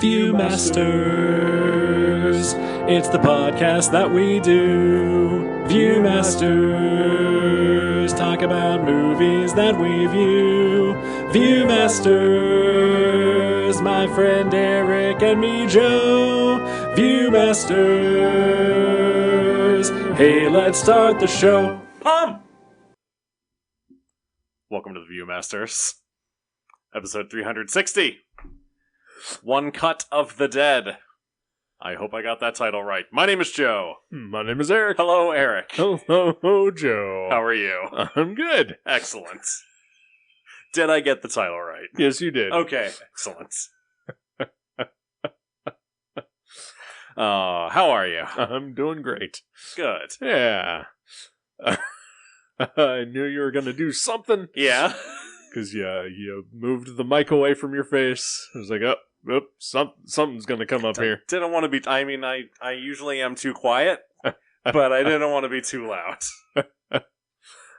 Viewmasters, it's the podcast that we do. Viewmasters, talk about movies that we view. Viewmasters, my friend Eric and me, Joe. Viewmasters, hey, let's start the show. Welcome to the Viewmasters, episode 360. One Cut of the Dead. I hope I got that title right. My name is Joe. My name is Eric. Hello, Eric. Hello, Joe. How are you? I'm good. Excellent. Did I get the title right? Yes, you did. Okay, excellent. How are you? I'm doing great. Good. Yeah. I knew you were going to do something. Yeah? Because you moved the mic away from your face. I was like, something's going to come up here. Didn't want to be... I mean, I usually am too quiet, but I didn't want to be too loud.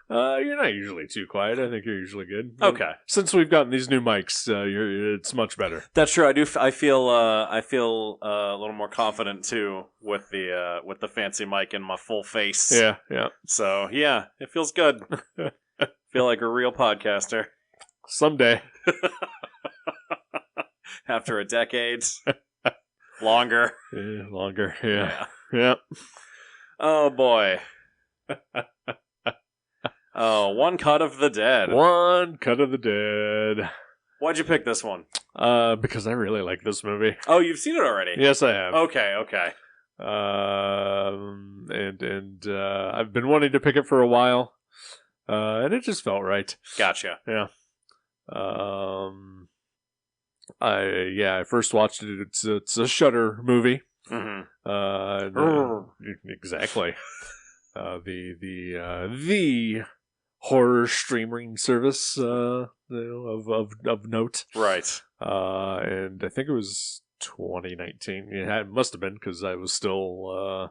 You're not usually too quiet. I think you're usually good. Okay. Since we've gotten these new mics, it's much better. That's true. I do. I feel a little more confident too with the fancy mic in my full face. Yeah. So yeah, it feels good. Feel like a real podcaster. Someday. After a decade. Longer. Yeah, longer. Yeah. Oh boy. Oh, One Cut of the Dead. One Cut of the Dead. Why'd you pick this one? Because I really like this movie. Oh, you've seen it already? Yes, I have. Okay. And I've been wanting to pick it for a while. And it just felt right. Gotcha. Yeah. I first watched it. It's a Shudder movie. Mm-hmm. Exactly. The horror streaming service of note. Right. And I think it was 2019. It must have been because I was still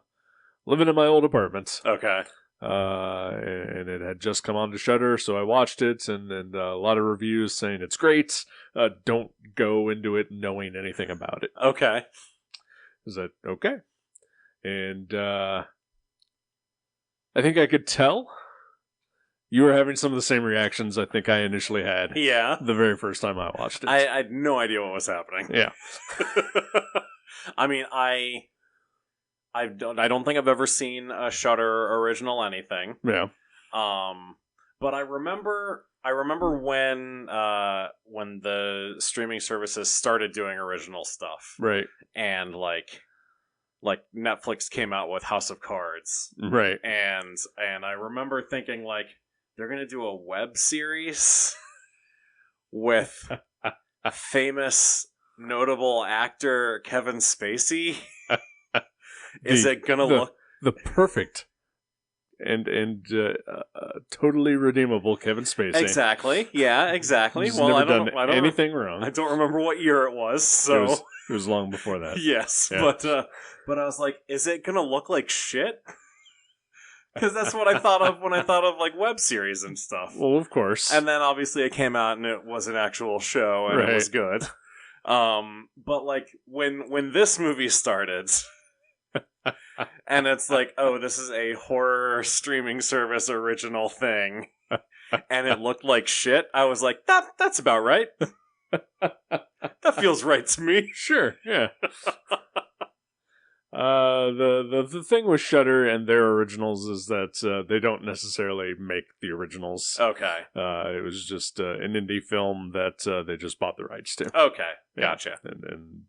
living in my old apartment. Okay. And it had just come on to Shudder, so I watched it, and a lot of reviews saying it's great. Don't go into it knowing anything about it. Okay. Is that okay? And I think I could tell you were having some of the same reactions I think I initially had. Yeah. The very first time I watched it. I had no idea what was happening. Yeah. I mean, I don't think I've ever seen a Shudder original anything. Yeah. But I remember when the streaming services started doing original stuff. Right. And like Netflix came out with House of Cards. Right. And I remember thinking like they're going to do a web series with famous notable actor Kevin Spacey. Is it gonna look the perfect and totally redeemable Kevin Spacey? Exactly. Yeah. Exactly. He's well, never I don't done anything wrong. I don't remember what year it was. So it was long before that. Yes, yeah. But I was like, is it gonna look like shit? Because that's what I thought of when I thought of like web series and stuff. Well, of course. And then obviously it came out and it was an actual show and It was good. But like when this movie started. And it's like, oh, this is a horror streaming service original thing. And it looked like shit. I was like, that's about right. That feels right to me. Sure, yeah. The thing with Shudder and their originals is that they don't necessarily make the originals. Okay. It was just an indie film that they just bought the rights to. Okay, yeah. Gotcha. And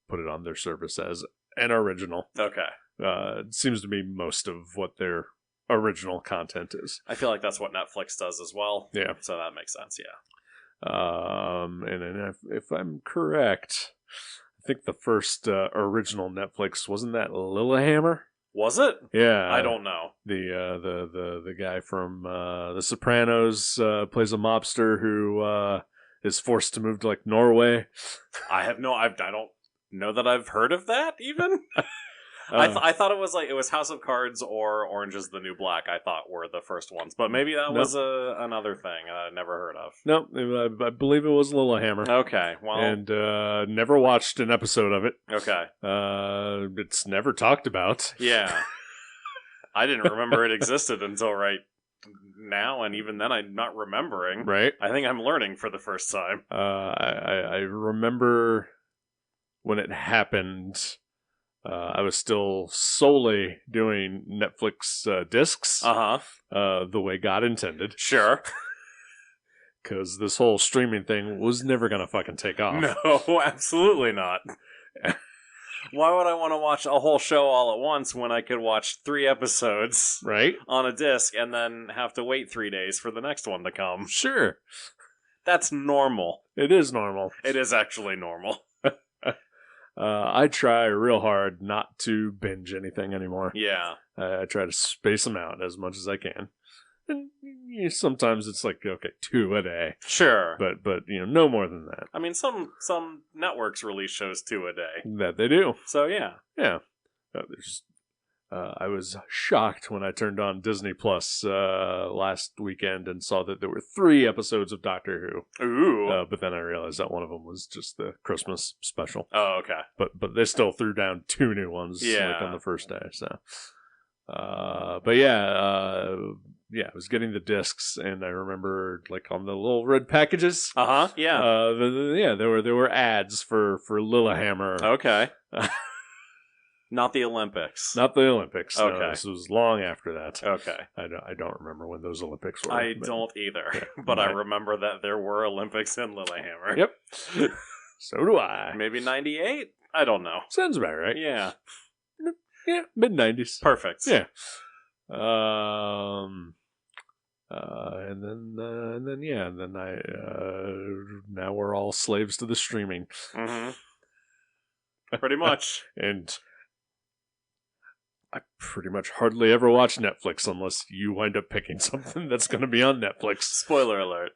put it on their service as an original. Okay. It seems to be most of what their original content is. I feel like that's what Netflix does as well. Yeah. So that makes sense, yeah. And then if I'm correct, I think the first original Netflix, wasn't that Lilyhammer? Was it? Yeah. I don't know. The guy from The Sopranos plays a mobster who is forced to move to like Norway. I don't know that I've heard of that even. I thought it was House of Cards or Orange is the New Black. I thought were the first ones, but maybe that was another thing I never heard of. Nope, I believe it was Lilyhammer. Okay, well, and never watched an episode of it. Okay, it's never talked about. Yeah, I didn't remember it existed until right now, and even then I'm not remembering. Right. I think I'm learning for the first time. I remember when it happened. I was still solely doing Netflix discs. The way God intended. Sure. Because this whole streaming thing was never going to fucking take off. No, absolutely not. Why would I want to watch a whole show all at once when I could watch 3 episodes on a disc and then have to wait 3 days for the next one to come? Sure. That's normal. It is normal. It is actually normal. I try real hard not to binge anything anymore. Yeah. I try to space them out as much as I can. And sometimes it's like, okay, 2 a day. Sure. But no more than that. I mean, some networks release shows 2 a day. That they do. So, yeah. Yeah. I was shocked when I turned on Disney Plus last weekend and saw that there were 3 episodes of Doctor Who. Ooh. But then I realized that one of them was just the Christmas special. Oh, okay. But they still threw down 2 new ones on the first day. So, but yeah, I was getting the discs, and I remember on the little red packages. Yeah. There were ads for Lilyhammer. Okay. Not the Olympics. Not the Olympics. Okay. No, this was long after that. Okay. I don't remember when those Olympics were. I don't either. But I remember that there were Olympics in Lilyhammer. Yep. So do I. Maybe 98? I don't know. Sounds about right. Yeah. Yeah, mid-90s. Perfect. Yeah. And then now we're all slaves to the streaming. Mm-hmm. Pretty much. And I pretty much hardly ever watch Netflix unless you wind up picking something that's going to be on Netflix. Spoiler alert.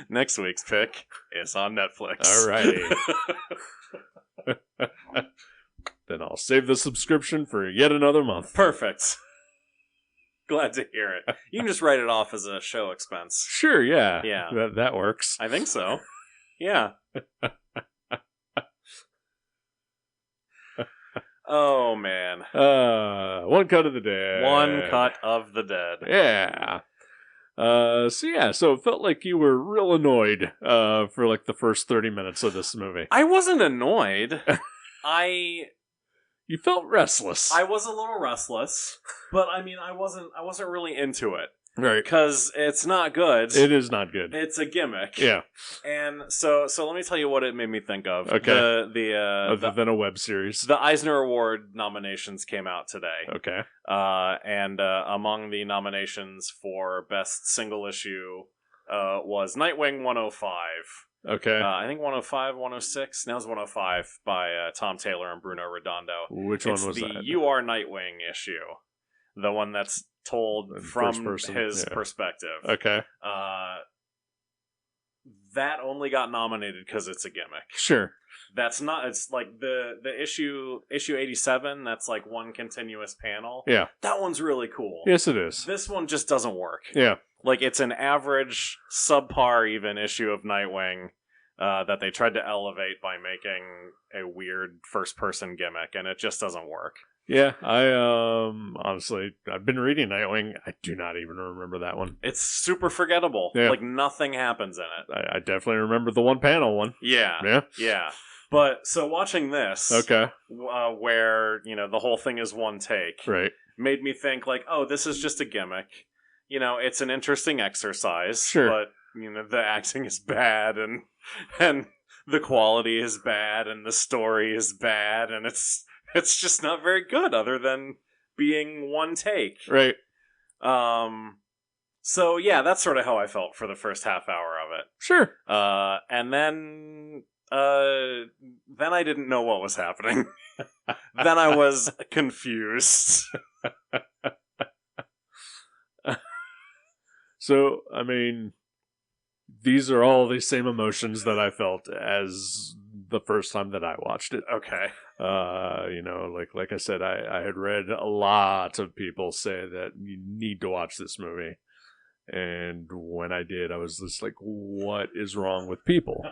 Next week's pick is on Netflix. Alrighty. Then I'll save the subscription for yet another month. Perfect. Glad to hear it. You can just write it off as a show expense. Sure, yeah. Yeah. That works. I think so. Yeah. Oh, man. One cut of the dead. One cut of the dead. Yeah. So it felt like you were real annoyed for the first 30 minutes of this movie. I wasn't annoyed. You felt restless. I was a little restless, but I mean, I wasn't really into it. Right. Because it's not good. It is not good. It's a gimmick. Yeah. And so let me tell you what it made me think of. Okay. Other than a web series. The Eisner Award nominations came out today. Okay. And among the nominations for Best Single Issue was Nightwing 105. Okay. I think 105, 106. Now it's 105 by Tom Taylor and Bruno Redondo. Which one was that? It's the You Are Nightwing issue. The one that's told from his perspective. Okay. That only got nominated because it's a gimmick. Sure. That's not. It's like the issue 87. That's like one continuous panel. Yeah. That one's really cool. Yes, it is. This one just doesn't work. Yeah. Like it's an average, subpar even issue of Nightwing that they tried to elevate by making a weird first-person gimmick, and it just doesn't work. Yeah, I honestly, I've been reading Nightwing. I do not even remember that one. It's super forgettable. Yeah. Like nothing happens in it. I definitely remember the one panel one. Yeah. But so watching this, okay, where the whole thing is one take, right, made me think like, oh, this is just a gimmick. It's an interesting exercise, sure, but the acting is bad and the quality is bad and the story is bad and it's just not very good other than being one take. Right. So yeah, that's sort of how I felt for the first half hour of it. Sure. And then I didn't know what was happening. Then I was confused. So, I mean, these are all the same emotions that I felt as the first time that I watched it. Okay. Like I said, I had read a lot of people say that you need to watch this movie. And when I did, I was just like, what is wrong with people?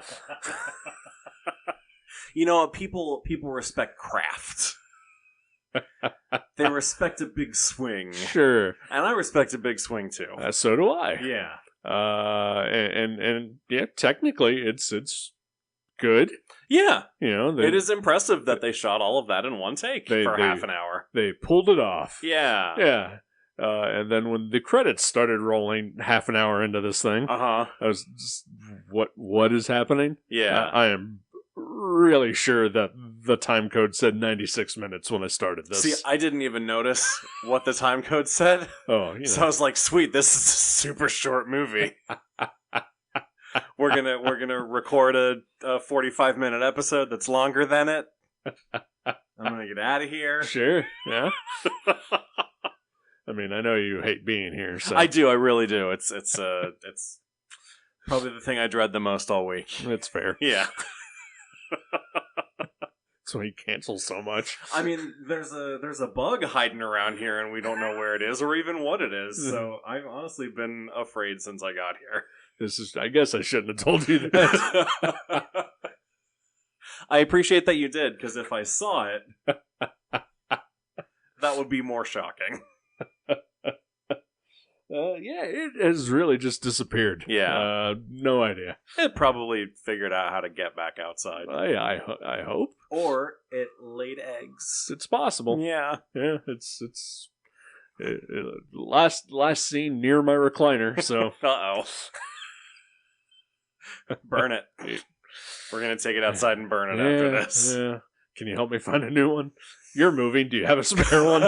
People respect craft. They respect a big swing. Sure. And I respect a big swing too. So do I. Yeah. And yeah, technically it's good. Yeah. It is impressive that they shot all of that in one take for half an hour. They pulled it off. Yeah. Yeah. And then when the credits started rolling half an hour into this thing, I was just, what is happening? Yeah. I am really sure that the time code said 96 minutes when I started this. See, I didn't even notice what the time code said. Oh, So I was like, sweet, this is a super short movie. We're gonna record a 45-minute episode that's longer than it. I'm gonna get out of here. Sure, yeah. I mean, I know you hate being here. So. I do. I really do. It's probably the thing I dread the most all week. That's fair. Yeah. That's why you cancel so much. I mean, there's a bug hiding around here, and we don't know where it is or even what it is. So I've honestly been afraid since I got here. I guess I shouldn't have told you that. I appreciate that you did, because if I saw it, that would be more shocking. Yeah, it has really just disappeared. Yeah. No idea. It probably figured out how to get back outside. I hope. Or it laid eggs. It's possible. Yeah. Yeah, it's last scene near my recliner, so. Uh-oh. Burn it. We're going to take it outside and burn it after this. Yeah. Can you help me find a new one? You're moving. Do you have a spare one?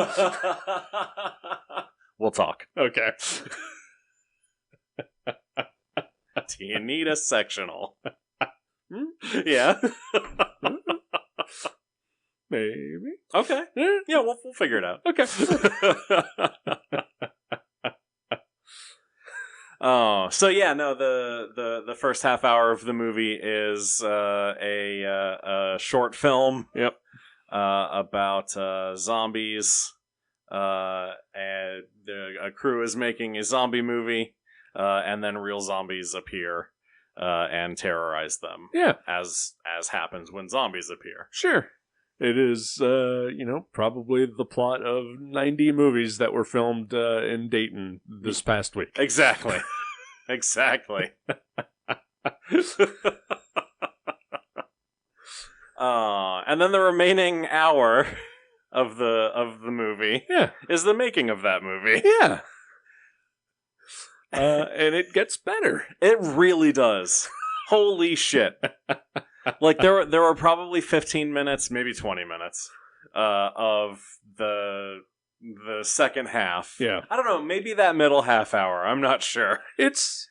We'll talk. Okay. Do you need a sectional? Yeah. Maybe. Okay. Yeah, we'll figure it out. Okay. Oh, so yeah, no, the first half hour of the movie is a short film. Yep. About zombies. And a crew is making a zombie movie, and then real zombies appear and terrorize them. Yeah, as happens when zombies appear. Sure, it is. Probably the plot of 90 movies that were filmed in Dayton this past week. Exactly. Exactly. And then the remaining hour of the movie is the making of that movie. Yeah. And it gets better. It really does. Holy shit. Like there were probably 15 minutes, maybe 20 minutes of the second half. Yeah. I don't know, maybe that middle half hour. I'm not sure. It's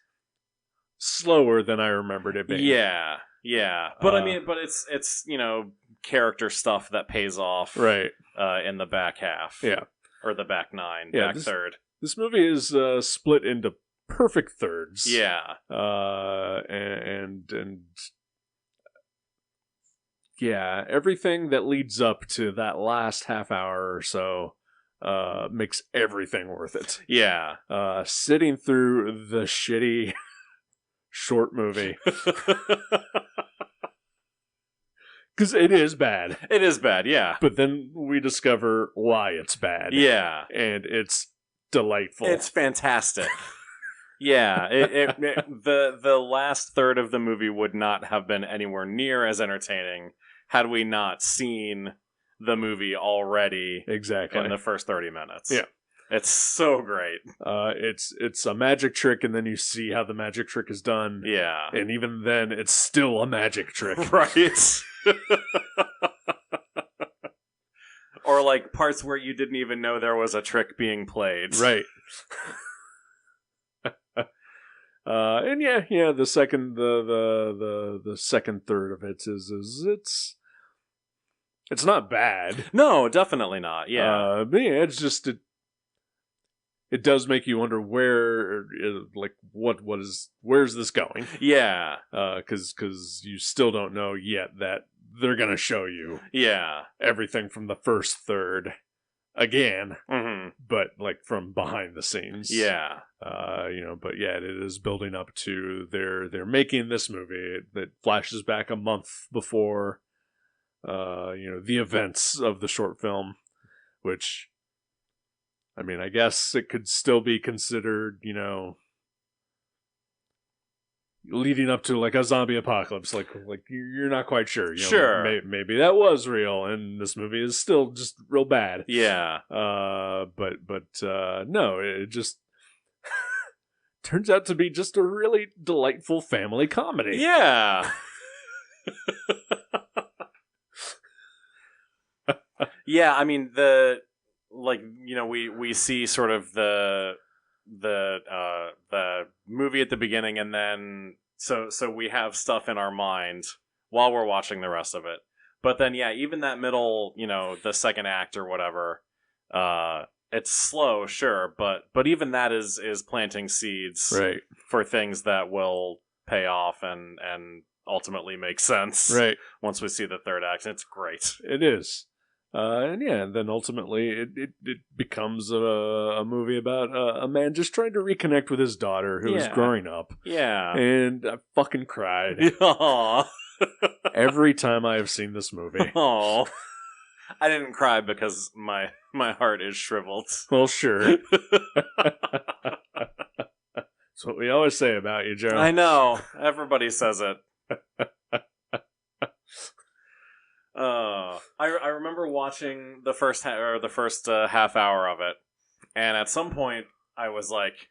slower than I remembered it being. Yeah. Yeah. But I mean, it's character stuff that pays off. Right. In the back half. Yeah. Or the back third. This movie is split into perfect thirds. Yeah. And yeah, everything that leads up to that last half hour or so makes everything worth it. Yeah. Sitting through the shitty short movie. Because it is bad. It is bad, yeah. But then we discover why it's bad. Yeah. And it's delightful. It's fantastic. Yeah. The last third of the movie would not have been anywhere near as entertaining had we not seen the movie already exactly in the first 30 minutes. Yeah. It's so great. It's a magic trick, and then you see how the magic trick is done. Yeah. And even then, it's still a magic trick. Right. Or like parts where you didn't even know there was a trick being played. Right. And yeah, the second the second third of it is it's not bad. No, definitely not. Yeah. But yeah, it's just it does make you wonder where's this going? Yeah. Because you still don't know yet that they're going to show you everything from the first third again, but like from behind the scenes. Yeah. But yeah, it is building up to they're making this movie that flashes back a month before the events of the short film, which, I mean, I guess it could still be considered, leading up to like a zombie apocalypse. Like you're not quite sure. Sure. Maybe that was real, and this movie is still just real bad. Yeah. But no, it just turns out to be just a really delightful family comedy. Yeah. Yeah, I mean, we see sort of the movie at the beginning, and then so we have stuff in our mind while we're watching the rest of it. But then, yeah, even that middle, the second act or whatever, it's slow, sure, but even that is planting seeds for things that will pay off and ultimately make sense. Right. Once we see the third act, it's great. It is. And then ultimately it becomes a movie about a man just trying to reconnect with his daughter who is growing up. Yeah. And I fucking cried. Aww. Every time I have seen this movie. Oh, I didn't cry because my heart is shriveled. Well, sure. That's what we always say about you, Joe. I know. Everybody says it. I remember watching the first half hour of it, and at some point I was like,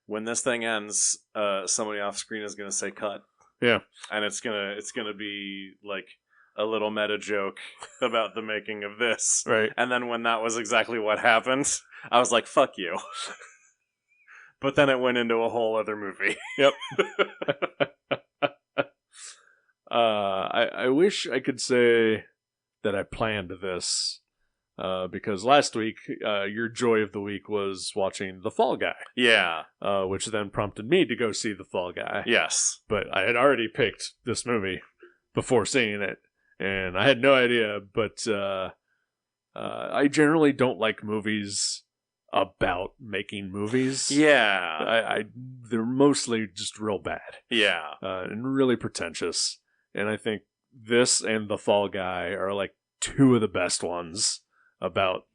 when this thing ends, somebody off screen is going to say cut. Yeah. And it's gonna be like a little meta joke about the making of this. Right. And then when that was exactly what happened, I was like, fuck you. But then it went into a whole other movie. Yep. I wish I could say that I planned this, because last week, your joy of the week was watching The Fall Guy. Yeah. Which then prompted me to go see The Fall Guy. Yes. But I had already picked this movie before seeing it, and I had no idea, but I generally don't like movies about making movies. Yeah. They're mostly just real bad. Yeah. And really pretentious. And I think this and The Fall Guy are like two of the best ones about,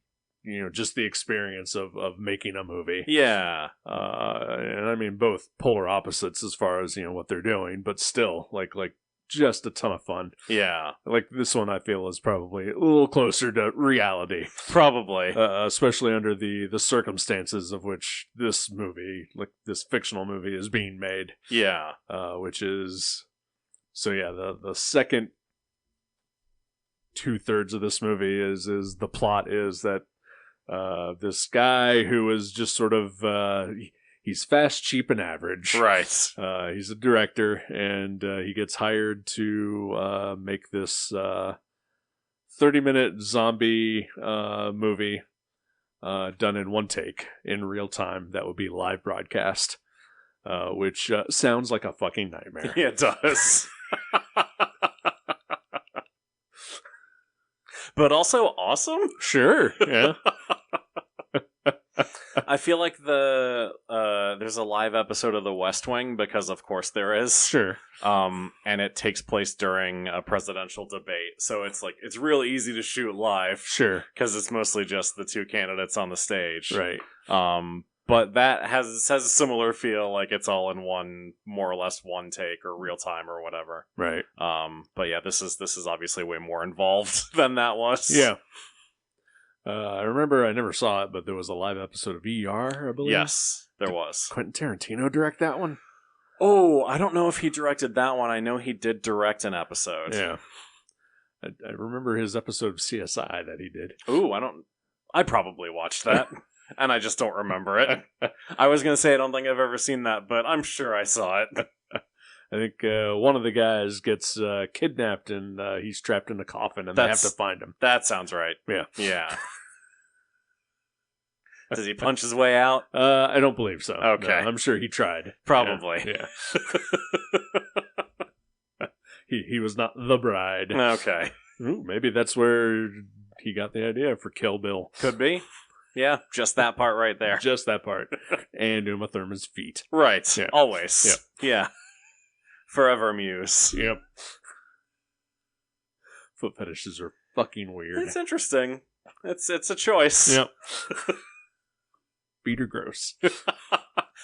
just the experience of making a movie. Yeah. And I mean, both polar opposites as far as, what they're doing, but still, like just a ton of fun. Yeah. Like this one, I feel, is probably a little closer to reality. Probably. Especially under the circumstances of which this movie, like this fictional movie, is being made. Yeah. Which is... So yeah, the second 2/3 of this movie is the plot is that this guy who is just sort of he's fast, cheap, and average. Right. He's a director, and he gets hired to make this 30-minute zombie movie done in one take in real time. That would be live broadcast, which sounds like a fucking nightmare. Yeah, it does. But also awesome. Sure. Yeah. I feel like there's a live episode of The West Wing, because of course there is. Sure. And it takes place during a presidential debate, so it's real easy to shoot live. Sure. Because it's mostly just the two candidates on the stage. Right. But that has a similar feel, like it's all in one, more or less one take or real time or whatever. Right. But yeah, this is obviously way more involved than that was. Yeah. I remember I never saw it, but there was a live episode of ER, I believe. Yes, there was. Quentin Tarantino direct that one? Oh, I don't know if he directed that one. I know he did direct an episode. Yeah. I remember his episode of CSI that he did. Ooh, I probably watched that. And I just don't remember it. I was going to say I don't think I've ever seen that, but I'm sure I saw it. I think one of the guys gets kidnapped and he's trapped in a coffin and they have to find him. That sounds right. Yeah. Yeah. Does he punch his way out? I don't believe so. Okay. No, I'm sure he tried. Probably. Yeah. He was not the bride. Okay. Ooh, maybe that's where he got the idea for Kill Bill. Could be. Yeah, just that part right there. Just that part. And Uma Thurman's feet. Right. Yeah. Always. Yep. Yeah. Forever Muse. Yep. Foot fetishes are fucking weird. It's interesting. It's a choice. Yep. Feet are gross.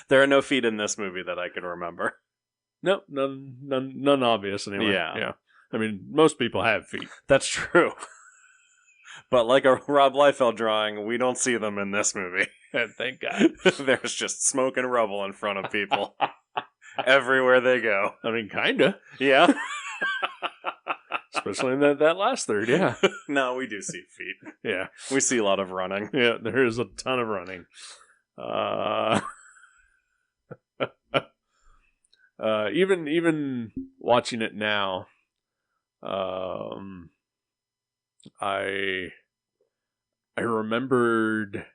There are no feet in this movie that I can remember. No, none obvious anyway. Yeah. I mean, most people have feet. That's true. But like a Rob Liefeld drawing, we don't see them in this movie. And thank God. There's just smoke and rubble in front of people. Everywhere they go. I mean, kinda. Yeah. Especially in that last third, yeah. No, we do see feet. Yeah. We see a lot of running. Yeah, there is a ton of running. Even watching it now, I remembered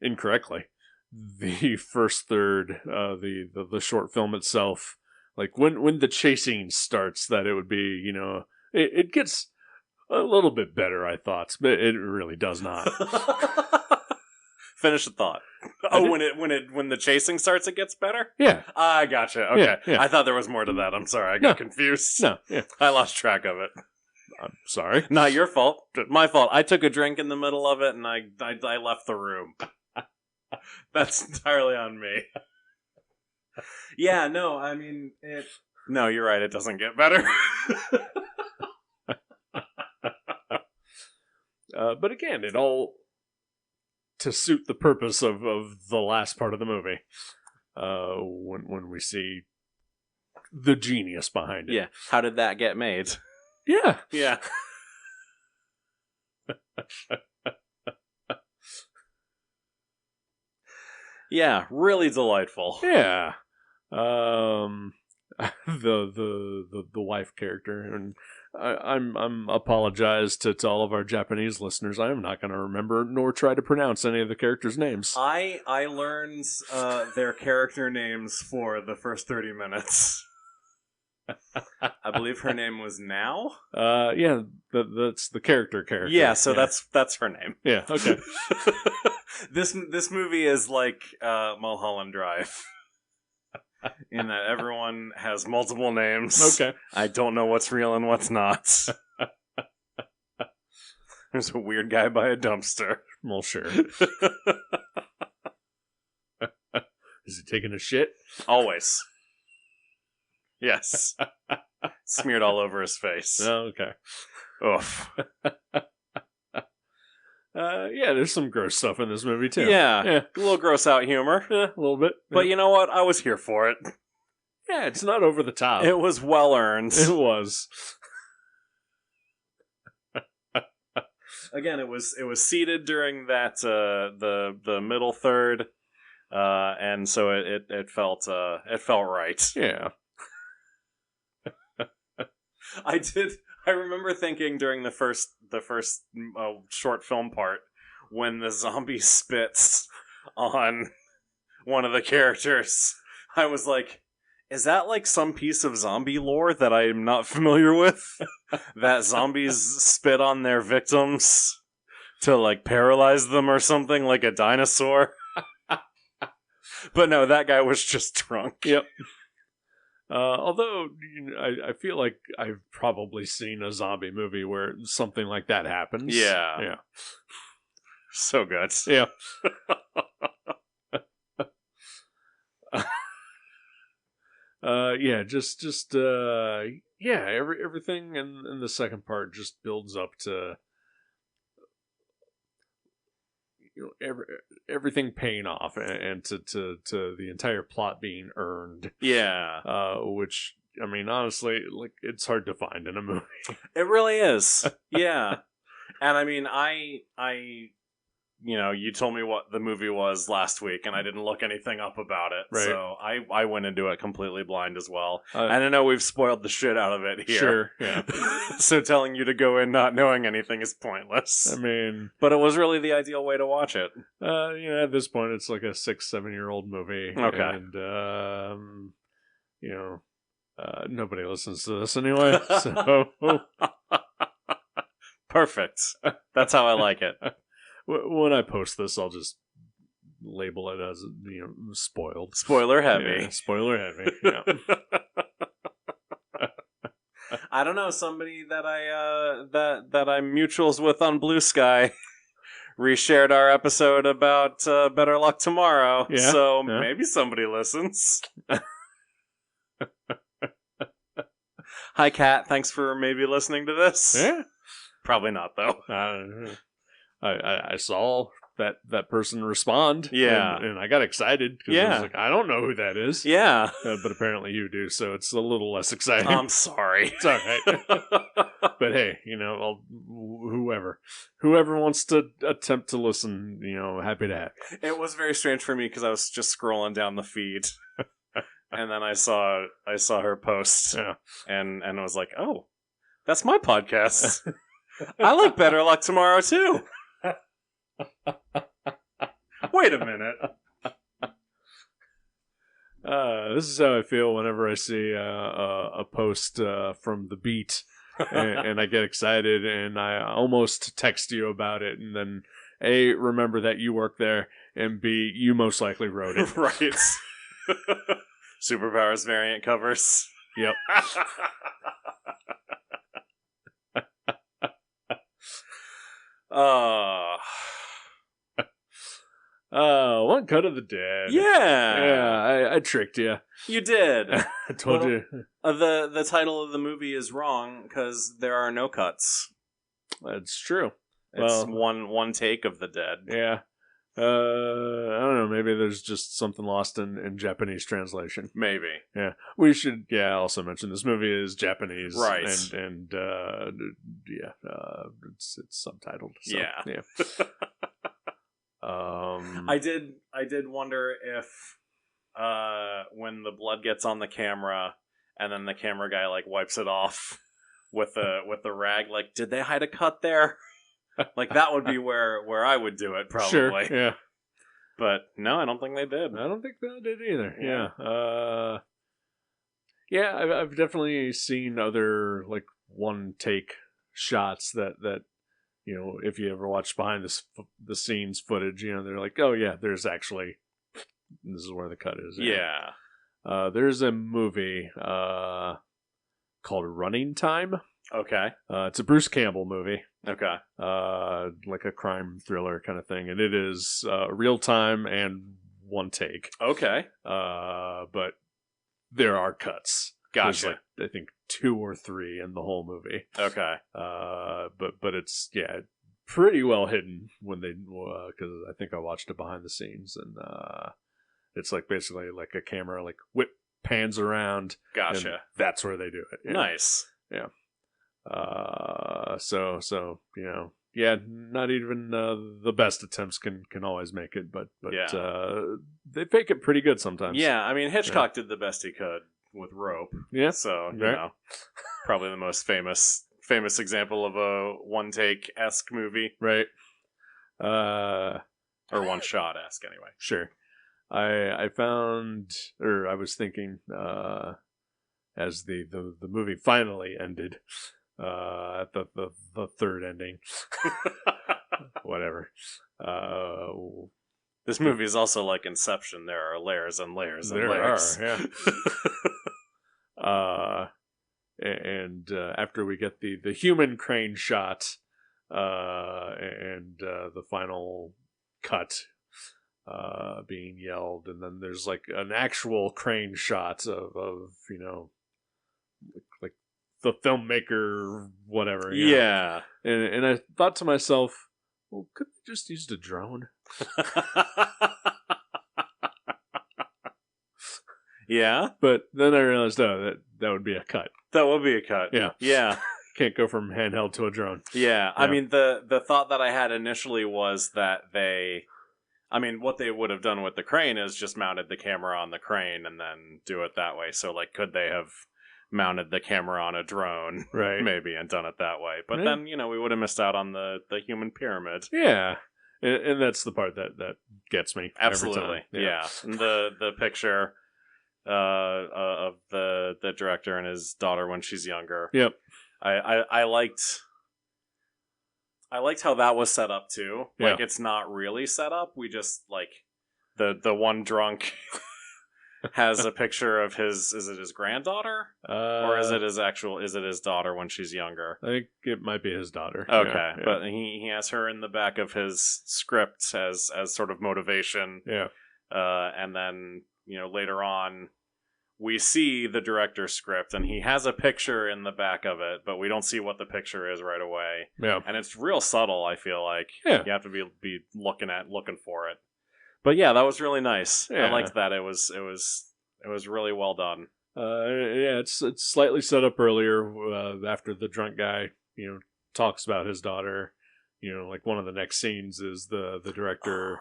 incorrectly the first third, the short film itself. Like when the chasing starts, that it would be, it gets a little bit better, I thought, but it really does not. Finish the thought. Oh, when the chasing starts, it gets better? Yeah. I gotcha. Okay. Yeah. I thought there was more to that. I'm sorry. I got confused. No. Yeah. I lost track of it. I'm sorry. Not your fault. My fault. I took a drink in the middle of it and I left the room. That's entirely on me. Yeah, no, I mean, no, you're right. It doesn't get better. But again, it all to suit the purpose of the last part of the movie. When we see the genius behind it. Yeah. How did that get made? Yeah. Yeah. Yeah, really delightful. Yeah. The wife character, and I'm apologize to all of our Japanese listeners. I am not going to remember nor try to pronounce any of the characters' names. I learned their character names for the first 30 minutes. I believe her name was Now. Yeah, that's the character. Yeah, so that's her name. Yeah, okay. This movie is like Mulholland Drive. In that everyone has multiple names. Okay. I don't know what's real and what's not. There's a weird guy by a dumpster. Well, sure. Is he taking a shit? Always. Yes. Smeared all over his face. Oh, okay. Oof. Yeah, there's some gross stuff in this movie, too. Yeah. A little gross out humor. Yeah, a little bit. But you know what? I was here for it. Yeah, it's not over the top. It was well earned. It was. Again, it was seeded during that the middle third, and so it felt right. Yeah. I remember thinking during the first short film part when the zombie spits on one of the characters, I was like, is that like some piece of zombie lore that I'm not familiar with? That zombies spit on their victims to like paralyze them or something like a dinosaur? But no, that guy was just drunk. Yep. Although, I feel like I've probably seen a zombie movie where something like that happens. Yeah. Yeah. So good. Yeah. Yeah, everything in the second part just builds up to everything paying off and to the entire plot being earned. Yeah. Which, I mean, honestly, like, it's hard to find in a movie. It really is. Yeah. And I mean, I you told me what the movie was last week, and I didn't look anything up about it. Right. So I went into it completely blind as well. And I know we've spoiled the shit out of it here. Sure, yeah. So telling you to go in not knowing anything is pointless. I mean... But it was really the ideal way to watch it. At this point, it's like a 6-7-year-old movie. Okay. And, nobody listens to this anyway, so... Perfect. That's how I like it. When I post this, I'll just label it as, spoiled. Spoiler heavy. Yeah, spoiler heavy, yeah. I don't know, somebody that I'm mutuals with on Blue Sky reshared our episode about Better Luck Tomorrow. Yeah, so maybe somebody listens. Hi, Kat. Thanks for maybe listening to this. Yeah. Probably not, though. I saw that person respond. Yeah. And I got excited. Because I was like, I don't know who that is. Yeah. But apparently you do, so it's a little less exciting. I'm sorry. It's all right. But hey, whoever wants to attempt to listen, happy to have you. It was very strange for me because I was just scrolling down the feed. And then I saw her post. Yeah. And I was like, oh, that's my podcast. I like Better Luck Tomorrow, too. Wait a minute. This is how I feel whenever I see a post from The Beat, and I get excited, and I almost text you about it, and then A, remember that you work there, and B, you most likely wrote it. Right. Superpowers variant covers. Yep. One Cut of the Dead. Yeah, I tricked you. You did. I told you. The title of the movie is wrong because there are no cuts. That's true. It's one take of the dead. Yeah. I don't know. Maybe there's just something lost in Japanese translation. Maybe. Yeah. We should. Yeah. Also mention this movie is Japanese. Right. And it's subtitled. So, yeah. I did wonder if when the blood gets on the camera and then the camera guy like wipes it off with the rag, like, did they hide a cut there? Like, that would be where I would do it, probably. Sure, yeah. But no, I don't think they did. I don't think they did either. Yeah. I've definitely seen other like one take shots that if you ever watch behind the scenes footage, they're like, oh yeah, there's actually, this is where the cut is. Yeah. There's a movie called Running Time. Okay. It's a Bruce Campbell movie. Okay. Like a crime thriller kind of thing, and it is real time and one take. Okay. But there are cuts. Gotcha. There's I think 2 or 3 in the whole movie. Okay. But it's pretty well hidden when they because I think I watched it behind the scenes, and it's like basically like a camera like whip pans around. Gotcha. That's where they do it. Nice. Yeah. So not even the best attempts can always make it, but they fake it pretty good sometimes. Yeah, I mean, Hitchcock did the best he could with Rope. Yeah. So, probably the most famous example of a one take esque movie. Right. Or one shot esque anyway. Sure. I found, or I was thinking, as the movie finally ended, at the third ending. Whatever. This movie is also like Inception. There are layers and layers and there layers. Are, yeah. And after we get the human crane shot, and the final cut being yelled, and then there's like an actual crane shot of like the filmmaker, whatever. Yeah. And I thought to myself, well, could they just used a drone? Yeah. But then I realized, that would be a cut. That would be a cut. Yeah. Yeah. Can't go from handheld to a drone. Yeah, I mean, the thought that I had initially was that what they would have done with the crane is just mounted the camera on the crane and then do it that way. So, like, could they have mounted the camera on a drone, right? Maybe, and done it that way? But then, we would have missed out on the human pyramid. Yeah, and that's the part that gets me. Absolutely, yeah. And the picture of the director and his daughter when she's younger. Yep. I liked how that was set up too. Yeah. Like, it's not really set up. We just, like, the one drunk has a picture of is it his granddaughter? Or is it his daughter when she's younger? I think it might be his daughter. Okay. Yeah. But he has her in the back of his script as sort of motivation. Yeah. And then, later on, we see the director's script, and he has a picture in the back of it, but we don't see what the picture is right away. Yeah. And it's real subtle, I feel like. Yeah. You have to be looking for it. But yeah, that was really nice. Yeah. I liked that. It was really well done. Yeah, it's slightly set up earlier after the drunk guy, talks about his daughter. Like, one of the next scenes is the director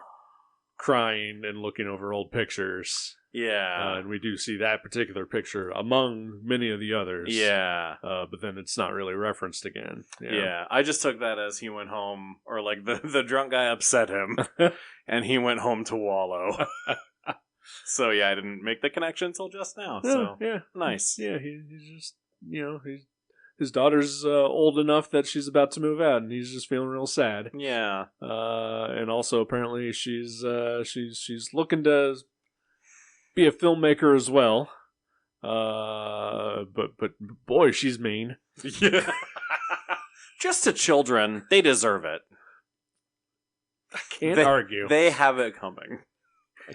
crying and looking over old pictures. Yeah. And we do see that particular picture among many of the others. Yeah. But then it's not really referenced again. Yeah. I just took that as he went home, or like the drunk guy upset him, and he went home to wallow. So yeah, I didn't make the connection until just now. So yeah. Nice. Yeah, he's just, his daughter's old enough that she's about to move out, and he's just feeling real sad. Yeah. And also apparently she's looking to be a filmmaker as well. But boy, she's mean. Yeah. Just to children, they deserve it. I can't argue. They have it coming.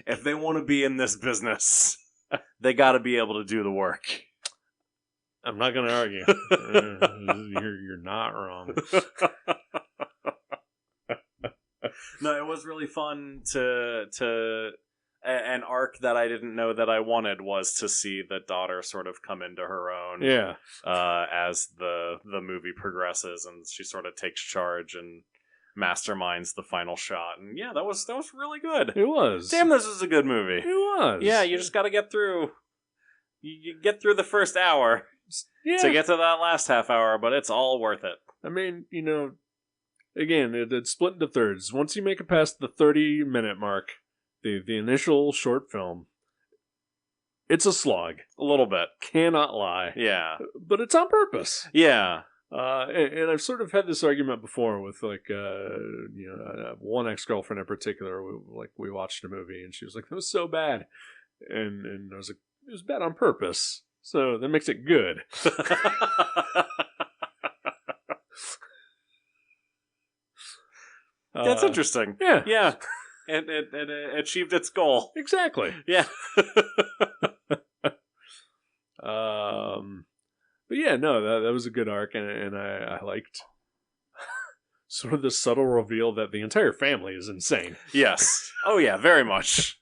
If they want to be in this business, they got to be able to do the work. I'm not going to argue. You're not wrong. No, it was really fun to an arc that I didn't know that I wanted was to see the daughter sort of come into her own. Yeah. As the movie progresses, and she sort of takes charge and masterminds the final shot. And yeah, that was really good. It was. Damn, this is a good movie. It was. Yeah, you just got to get through. You get through the first hour to get to that last half hour, but it's all worth it. I mean, again, it's split into thirds. Once you make it past the 30-minute mark, the initial short film, it's a slog. A little bit. Cannot lie. Yeah. But it's on purpose. Yeah. And I've sort of had this argument before with, like, one ex-girlfriend in particular. We watched a movie, and she was like, "That was so bad," and I was like, "It was bad on purpose, so that makes it good." That's interesting. Yeah, yeah. It achieved its goal. Exactly. Yeah. But yeah, no, that was a good arc, and I liked sort of the subtle reveal that the entire family is insane. Yes. Oh yeah, very much.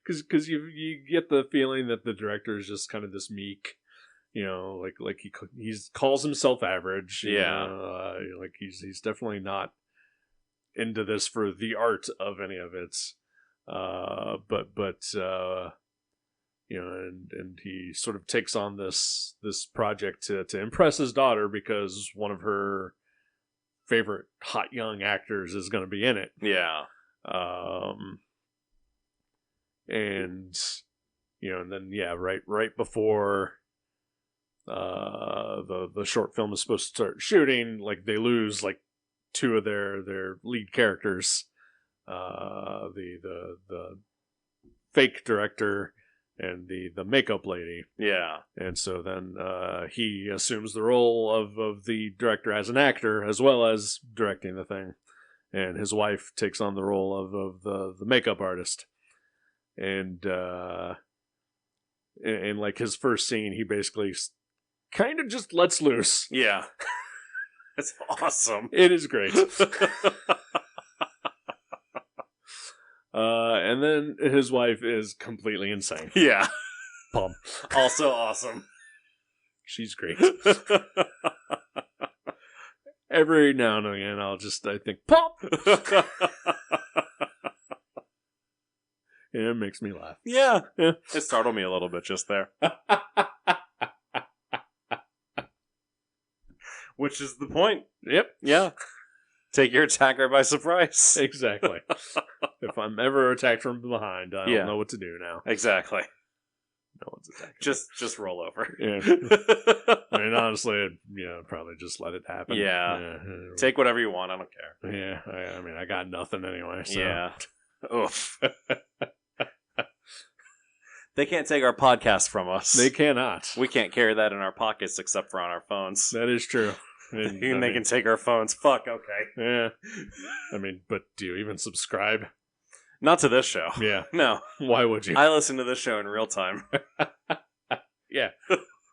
Because you get the feeling that the director is just kind of this meek, like he calls himself average. Yeah. Like he's definitely not into this for the art of any of it. And he sort of takes on this project to impress his daughter because one of her favorite hot young actors is going to be in it. Yeah. And then right before the short film is supposed to start shooting, like, they lose like two of their lead characters, the fake director and the makeup lady. Yeah. And so then he assumes the role of the director as an actor as well as directing the thing, and his wife takes on the role of the makeup artist. And like his first scene, he basically kind of just lets loose. Yeah. It's awesome. It is great. And then his wife is completely insane. Yeah. Pum. Also awesome. She's great. Every now and again, I think, pop! Yeah, it makes me laugh. Yeah. It startled me a little bit just there. Which is the point. Yep. Yeah. Take your attacker by surprise. Exactly. If I'm ever attacked from behind, I don't know what to do now. Exactly. No one's attacking. Just roll over. Yeah. I mean, honestly, I'd probably just let it happen. Yeah. Take whatever you want. I don't care. Yeah. I mean, I got nothing anyway. So. Yeah. Oof. They can't take our podcast from us. They cannot. We can't carry that in our pockets except for on our phones. That is true. They can take our phones. Fuck, okay. Yeah. I mean, but do you even subscribe? Not to this show. Yeah. No. Why would you? I listen to this show in real time. Yeah.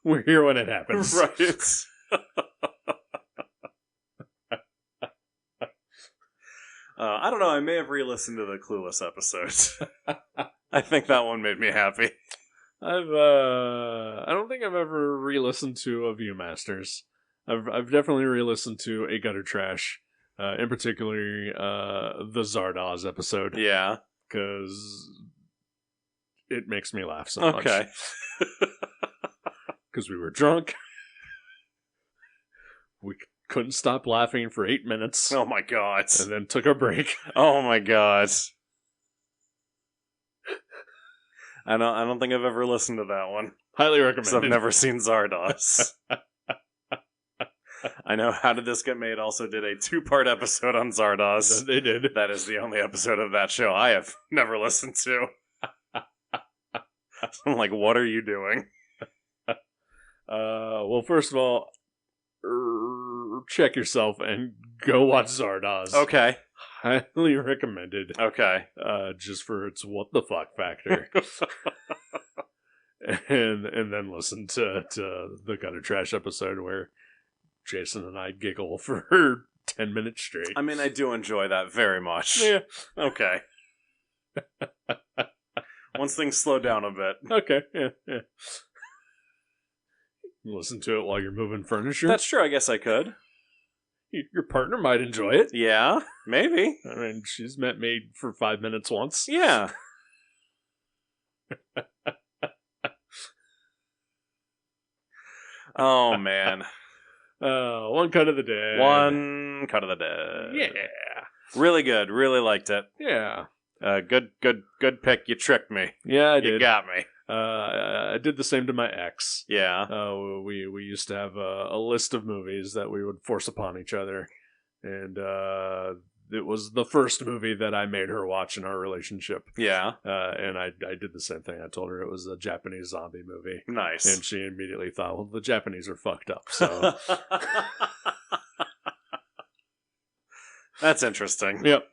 We're here when it happens. Right. I don't know. I may have re-listened to the Clueless episodes. I think that one made me happy. I don't think I've ever re-listened to a Viewmasters. I've definitely re-listened to A Gutter Trash, in particular the Zardoz episode. Yeah, because it makes me laugh so much. Okay, because we were drunk, we couldn't stop laughing for 8 minutes. Oh my god! And then took a break. Oh my god! I don't think I've ever listened to that one. Highly recommended. So I've never seen Zardoz. I know How Did This Get Made also did a 2-part episode on Zardoz. They did. That is the only episode of that show I have never listened to. I'm like, what are you doing? Well, first of all, check yourself and go watch Zardoz. Okay. Highly recommended. Okay. Just for its what the fuck factor. and then listen to the Gutter Trash episode where Jason and I giggle for 10 minutes straight. I mean, I do enjoy that very much. Yeah. Okay. Once things slow down a bit. Okay, yeah. Listen to it while you're moving furniture. That's true, I guess I could. Your partner might enjoy it. Yeah, maybe. I mean, she's met me for 5 minutes once. Yeah. Oh, man. One cut of the day. One cut of the day. Yeah. Really good. Really liked it. Yeah. Good pick. You tricked me. Yeah, I did. You got me. I did the same to my ex. Yeah. We used to have a list of movies that we would force upon each other. And it was the first movie that I made her watch in our relationship. Yeah. And I did the same thing. I told her it was a Japanese zombie movie. Nice. And she immediately thought, well, the Japanese are fucked up, so... That's interesting. Yep.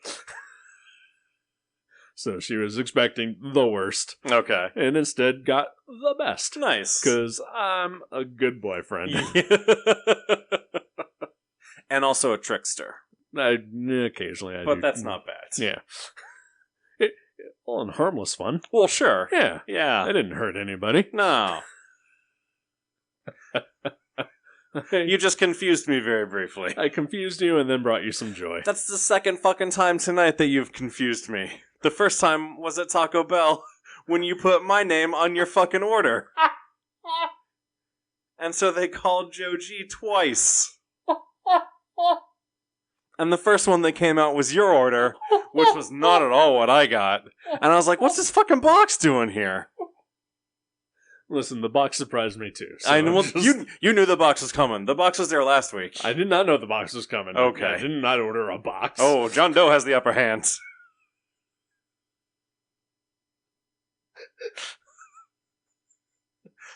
So she was expecting the worst. Okay. And instead got the best. Nice. Because I'm a good boyfriend. And also a trickster. Occasionally I do. But that's not bad. Yeah. Well, and harmless fun. Well, sure. Yeah. Yeah. I didn't hurt anybody. No. You just confused me very briefly. I confused you and then brought you some joy. That's the second fucking time tonight that you've confused me. The first time was at Taco Bell when you put my name on your fucking order. And so they called Joe G twice. And the first one that came out was your order, which was not at all what I got. And I was like, what's this fucking box doing here? Listen, the box surprised me too. So I know, you knew the box was coming. The box was there last week. I did not know the box was coming. Okay. I did not order a box. Oh, John Doe has the upper hand.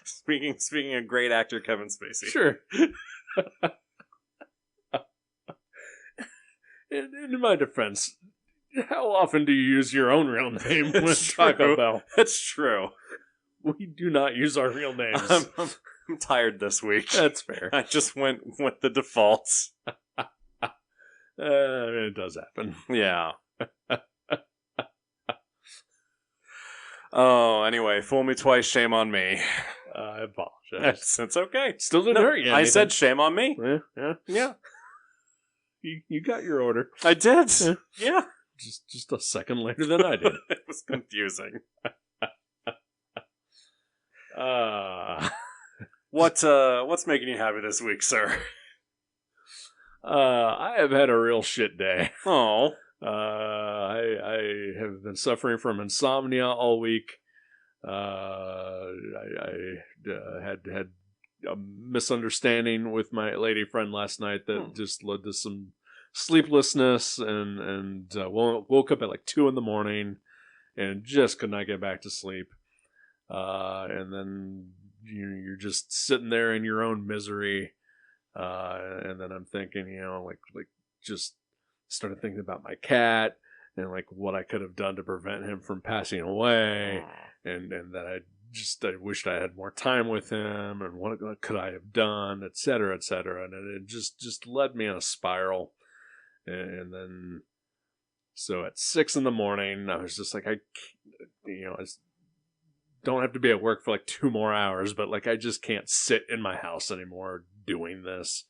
Speaking of great actor Kevin Spacey. Sure. In my defense, how often do you use your own real name with Taco Bell? It's true. We do not use our real names. I'm tired this week. That's fair. I just went with the defaults. It does happen. Yeah. Oh, anyway, fool me twice, shame on me. I apologize. It's okay. Still didn't hurt you. I said shame on me. Yeah. You got your order. I did. Yeah. Just a second later than I did. It was confusing. What's making you happy this week, sir? I have had a real shit day. Oh. I have been suffering from insomnia all week. I had a misunderstanding with my lady friend last night that just led to some sleeplessness, and woke up at like 2 a.m. and just could not get back to sleep. And then you're just sitting there in your own misery. And then I'm thinking, like just started thinking about my cat and like what I could have done to prevent him from passing away, and that I wished I had more time with him, and what could I have done, et cetera, and it just led me on a spiral. And then, so at 6 a.m, I was just like, I don't have to be at work for like 2 more hours, but like I just can't sit in my house anymore doing this.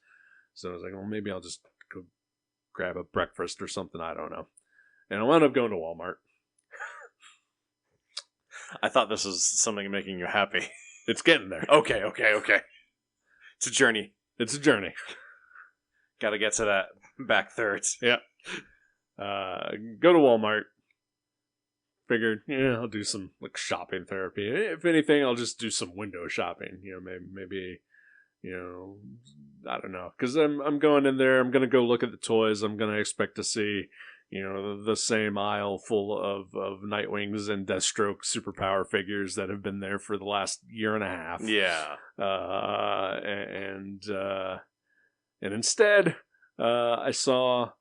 So I was like, well, maybe I'll just go grab a breakfast or something. I don't know. And I wound up going to Walmart. I thought this was something making you happy. It's getting there. Okay. It's a journey. Got to get to that back third. Yeah. Go to Walmart. Figured, I'll do some like shopping therapy. If anything, I'll just do some window shopping. Maybe I don't know, because I'm going in there. I'm gonna go look at the toys. I'm gonna expect to see, the same aisle full of Nightwings and Deathstroke superpower figures that have been there for the last year and a half. Yeah. And instead, I saw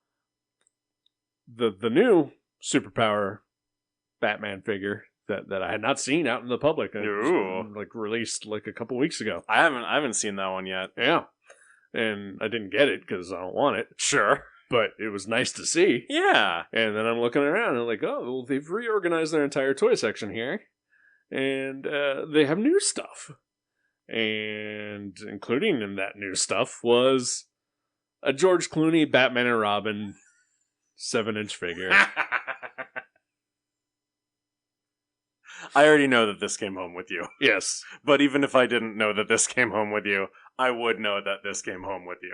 the new superpower Batman figure that I had not seen out in the public. Like released like a couple weeks ago. I haven't seen that one yet. Yeah. And I didn't get it because I don't want it. Sure. But it was nice to see. Yeah. And then I'm looking around and I'm like, oh, well, they've reorganized their entire toy section here. And they have new stuff. And including in that new stuff was a George Clooney Batman and Robin 7-inch figure. I already know that this came home with you. Yes. But even if I didn't know that this came home with you, I would know that this came home with you.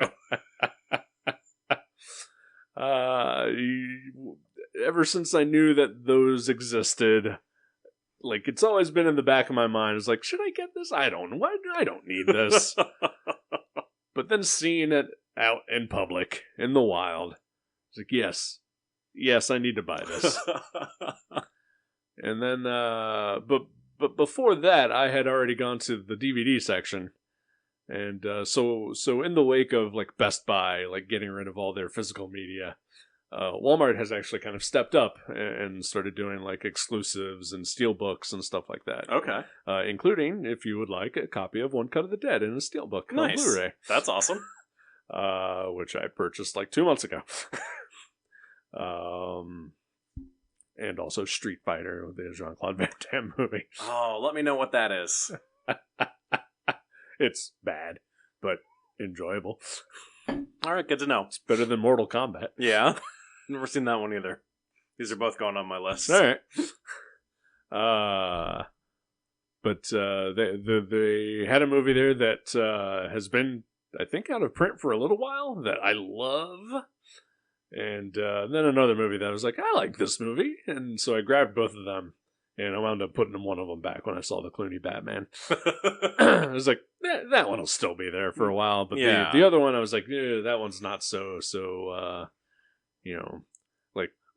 Ever since I knew that those existed, like, it's always been in the back of my mind. It's like, should I get this? I don't need this. But then seeing it out in public, in the wild, it's like, yes, I need to buy this. And then, but before that, I had already gone to the DVD section, and so in the wake of like Best Buy, like getting rid of all their physical media, Walmart has actually kind of stepped up and started doing like exclusives and steelbooks and stuff like that. Okay, including, if you would like, a copy of One Cut of the Dead in a steelbook on Blu-ray. That's awesome. Which I purchased like 2 months ago. And also Street Fighter, the Jean-Claude Van Damme movie. Oh, let me know what that is. It's bad, but enjoyable. All right, good to know. It's better than Mortal Kombat. Yeah. Never seen that one either. These are both going on my list. All right. But they had a movie there that has been, I think, out of print for a little while that I love. And then another movie that I was like, I like this movie. And so I grabbed both of them. And I wound up putting one of them back when I saw the Clooney Batman. I was like, that one will still be there for a while. But the other one, I was like, that one's not so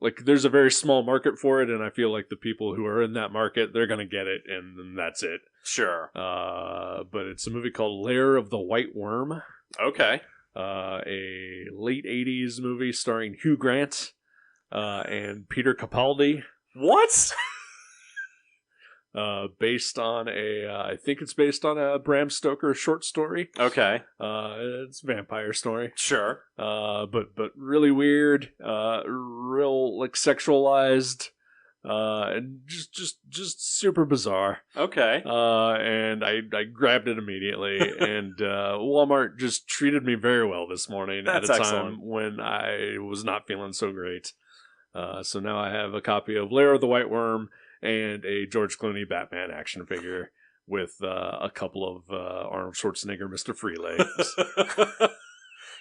like there's a very small market for it. And I feel like the people who are in that market, they're going to get it. And then that's it. Sure. But it's a movie called Lair of the White Worm. Okay. A late 80s movie starring Hugh Grant and Peter Capaldi. What? Based on I think it's based on a Bram Stoker short story. Okay. It's a vampire story. Sure. But really weird, real like sexualized, And just super bizarre. Okay. And I grabbed it immediately, and Walmart just treated me very well this morning. That's at a excellent. time when I was not feeling so great. So now I have a copy of Lair of the White Worm and a George Clooney Batman action figure with a couple of Arnold Schwarzenegger Mr. Freelegs.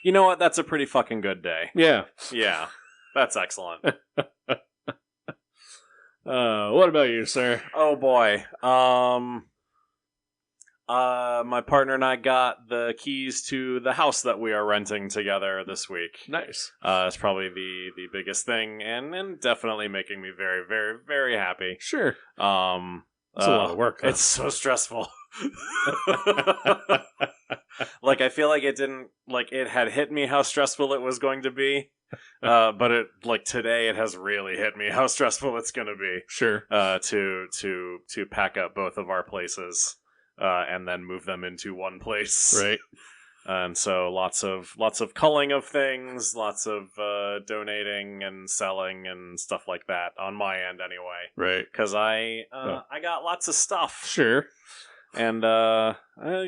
You know what? That's a pretty fucking good day. Yeah. Yeah. That's excellent. What about you, sir? Oh boy. My partner and I got the keys to the house that we are renting together this week. Nice. It's probably the biggest thing, and definitely making me very, very, very happy. Sure. It's a lot of work, though. It's so stressful. Like, I feel like it had hit me how stressful it was going to be. But today it has really hit me how stressful it's going to be. Sure. To pack up both of our places, and then move them into one place. Right. And so lots of culling of things, lots of donating and selling and stuff like that on my end anyway. Right. Because I got lots of stuff. Sure. And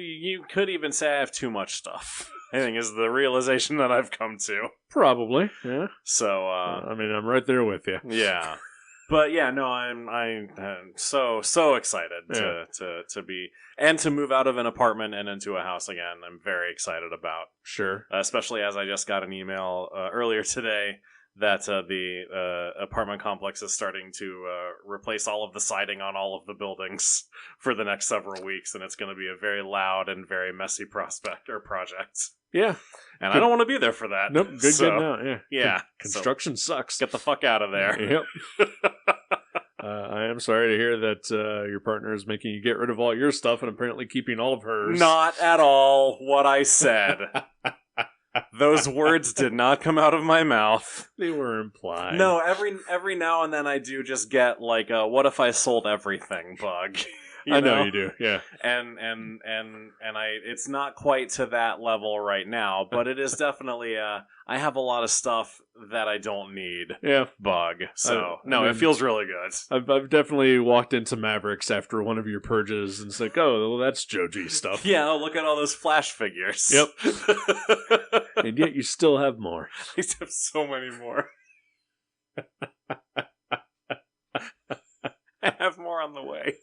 you could even say I have too much stuff, I think, is the realization that I've come to. Probably, yeah. So, I'm right there with you. Yeah. But yeah, no, I'm so excited to be, and to move out of an apartment and into a house again. I'm very excited about. Sure. Especially as I just got an email earlier today that the apartment complex is starting to replace all of the siding on all of the buildings for the next several weeks, and it's going to be a very loud and very messy project. Yeah. And I don't want to be there for that. Nope, good now, yeah. Yeah. Construction sucks. Get the fuck out of there. Yep. I am sorry to hear that your partner is making you get rid of all your stuff and apparently keeping all of hers. Not at all what I said. Those words did not come out of my mouth. They were implied. No, every now and then I do just get like a "what if I sold everything" bug. I know you do, yeah. And it's not quite to that level right now, but it is definitely I have a lot of stuff that I don't need. Yeah. Bug. So it feels really good. I've definitely walked into Mavericks after one of your purges and it's like, oh, well, that's Joji stuff. Yeah, look at all those Flash figures. Yep. And yet you still have more. I have so many more. I have more on the way.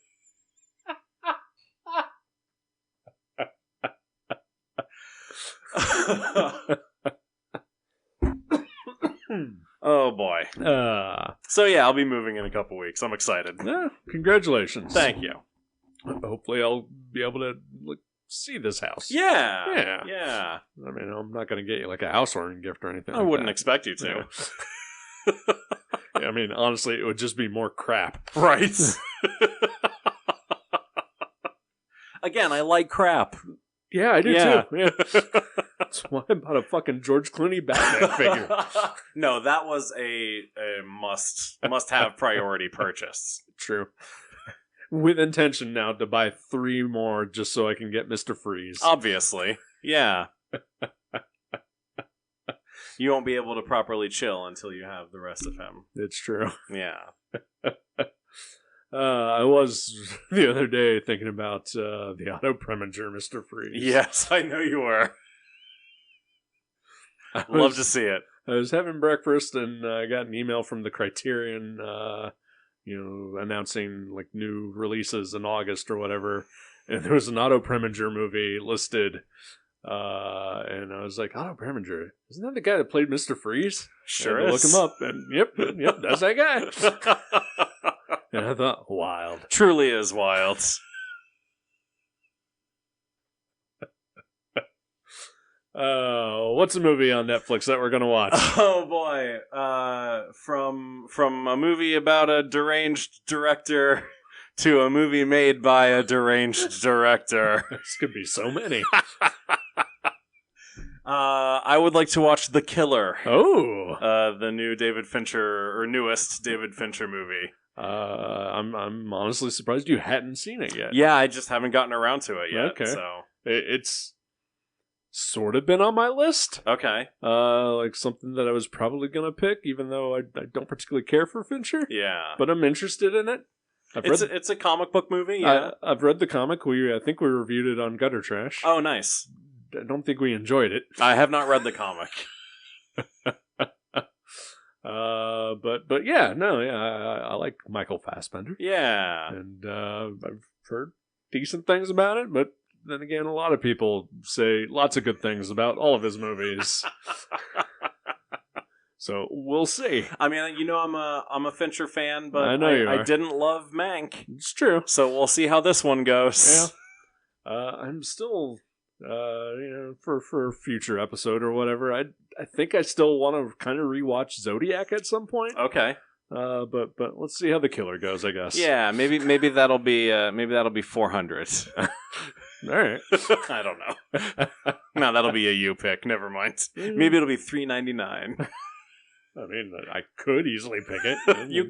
Oh boy. So yeah, I'll be moving in a couple weeks. I'm excited. Congratulations. Thank you. Hopefully I'll be able to see this house. Yeah. I mean, I'm not going to get you like a housewarming gift or anything. I wouldn't expect you to. Yeah, I mean, honestly, it would just be more crap. Right. Again, I like crap. Yeah, I do too. Yeah. That's why I bought a fucking George Clooney Batman figure. No, that was a must-have priority purchase. True. With intention now to buy 3 more just so I can get Mr. Freeze. Obviously. Yeah. You won't be able to properly chill until you have the rest of him. It's true. Yeah. I was the other day thinking about the Otto Preminger Mr. Freeze. Yes, I know you were. Love to see it. I was having breakfast and I got an email from the Criterion, announcing like new releases in August or whatever. And there was an Otto Preminger movie listed. And I was like, Otto Preminger, isn't that the guy that played Mr. Freeze? Sure and is. Look him up, and yep, that's that guy. And I thought, wild. Truly is wild. What's a movie on Netflix that we're gonna watch? Oh boy, from a movie about a deranged director to a movie made by a deranged director. This could be so many. I would like to watch The Killer. Oh, the new newest David Fincher movie. I'm honestly surprised you hadn't seen it yet. Yeah, I just haven't gotten around to it yet. Okay, so it's sort of been on my list. Okay. Like something that I was probably going to pick, even though I don't particularly care for Fincher. Yeah. But I'm interested in it. It's a comic book movie, yeah. I've read the comic. I think we reviewed it on Gutter Trash. Oh, nice. I don't think we enjoyed it. I have not read the comic. But yeah, no, yeah, I like Michael Fassbender. Yeah. And I've heard decent things about it, but then again, a lot of people say lots of good things about all of his movies. So we'll see. I mean, I'm a Fincher fan, but I know you are. I didn't love Mank. It's true. So we'll see how this one goes. Yeah. I'm still, for a future episode or whatever, I think I still want to kind of rewatch Zodiac at some point. Okay. But let's see how The Killer goes, I guess. Yeah, maybe that'll be 400. All right. I don't know. No, that'll be a you pick. Never mind. Maybe it'll be $3.99. I mean, I could easily pick it.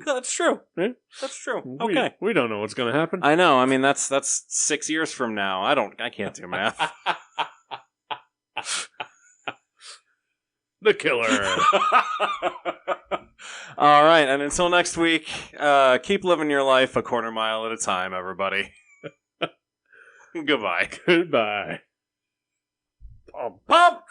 That's true. Yeah. That's true. Okay. We don't know what's going to happen. I know. I mean, that's 6 years from now. I can't do math. The Killer. All right. And until next week, keep living your life a quarter mile at a time, everybody. Goodbye. Goodbye. Pump!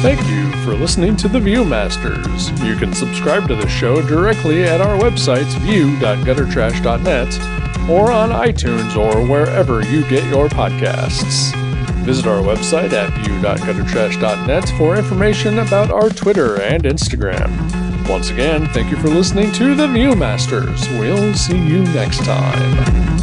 Thank you for listening to The Viewmasters. You can subscribe to the show directly at our websites view.guttertrash.net or on iTunes or wherever you get your podcasts. Visit our website at view.guttertrash.net for information about our Twitter and Instagram. Once again, thank you for listening to The Viewmasters. We'll see you next time.